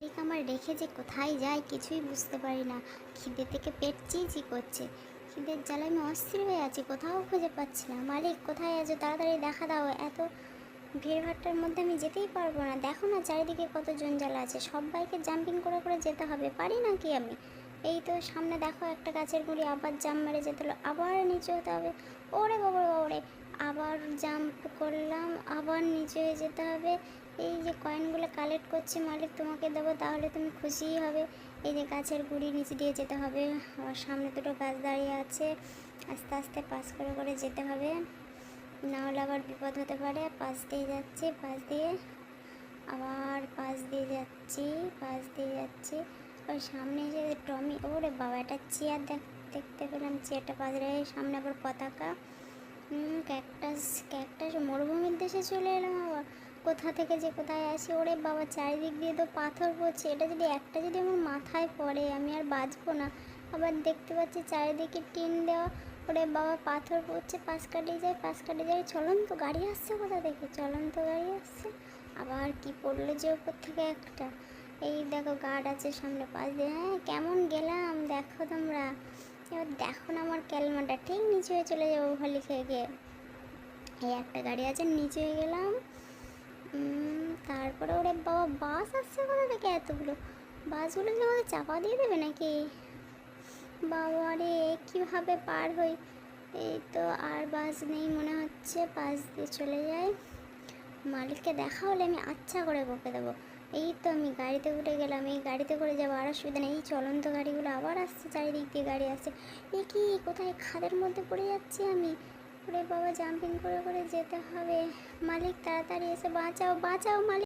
ঠিক আমার রেখে যে কোথায় যায় কিছুই বুঝতে পারি না। খিদে থেকে পেট চিঁচি করছে। খিদের জ্বালায় আমি অস্থির হয়ে আছি, কোথাও খুঁজে পাচ্ছি না। মালিক কোথায় আছো, তাড়াতাড়ি দেখা দাও। এত ভিড়ভাট্টার মধ্যে আমি যেতেই পারবো না। দেখো না চারিদিকে কত জঞ্জাল আছে, সবাইকে জাম্পিং করে করে যেতে হবে, পারি নাকি আমি? এই তো সামনে দেখো একটা গাছের গুঁড়ি, আবার জাম্প মেরে যেতে হলো, আবার নিচে হতে হবে। ওরে বাবা ওরে, আবার জাম্প করলাম, আবার নিচে হয়ে যেতে হবে। এই যে কয়েনগুলো কালেক্ট করছি মালিক, তোমাকে দেবো, তাহলে তুমি খুশিই হবে। এই যে গাছের গুঁড়ি নিচে দিয়ে যেতে হবে, আর সামনে দুটো গাছ দাঁড়িয়ে আছে, আস্তে আস্তে পাস করে করে যেতে হবে, না হলে আবার বিপদ হতে পারে। পাশ দিয়ে যাচ্ছি, পাশ দিয়ে আবার পাশ দিয়ে যাচ্ছি, পাশ দিয়ে যাচ্ছি। ওই সামনে এসে টমি, ওরে বাবা একটা চেয়ার দেখতে পেলাম, চেয়ারটা পাশ রেখে সামনে আবার পতাকা। ক্যাকটাস, ক্যাকটাস, মরুভূমির দেশে চলে এলাম আবার। কোথা থেকে যে কোথায় আসি, ওরে বাবা চারিদিক দিয়ে তো পাথর পড়ছে, এটা যদি একটা যদি আমার মাথায় পড়ে আমি আর বাঁচবো না। আবার দেখতে পাচ্ছি চারিদিকে টিন দেওয়া, ওরে বাবা পাথর পড়ছে, পাশ কাটিয়ে যায়, পাশ কাটিয়ে যায়। চলন্ত গাড়ি আসছে কোথা থেকে, চলন্ত গাড়ি আসছে। আবার কি পড়লো যে ওপর থেকে একটা, এই দেখো গার্ড আছে সামনে, পাশ দিয়ে। হ্যাঁ কেমন গেলাম দেখো তোমরা, এবার দেখো না আমার ক্যালমাটা, ঠিক নিচে হয়ে চলে যাবো ভালি খেয়ে গিয়ে। এই একটা গাড়ি আছে, নিচে হয়ে গেলাম। তারপরে ওরে বাবা বাস আসছে কোথা থেকে এতগুলো, বাসগুলো কি আমাকে চাপা দিয়ে দেবে নাকি? বাবা রে, কীভাবে পার হই? এই তো আর বাস নেই মনে হচ্ছে, পাশ দিয়ে চলে যায়। মালিককে দেখা হলে আমি আচ্ছা করে বকে দেবো। এই তো আমি গাড়িতে উঠে গেলাম, এই গাড়িতে করে যাবো, আর অসুবিধা নেই। এই চলন্ত গাড়িগুলো আবার আসছে, চারিদিক দিয়ে গাড়ি আসছে। এ কি, কোথায় খাদের মধ্যে পড়ে যাচ্ছি আমি? ওরে বাবা জাম্পিং করে করে যেতে হবে। মালিক তাড়াতাড়ি এসে বাঁচাও, বাঁচাও মালিক।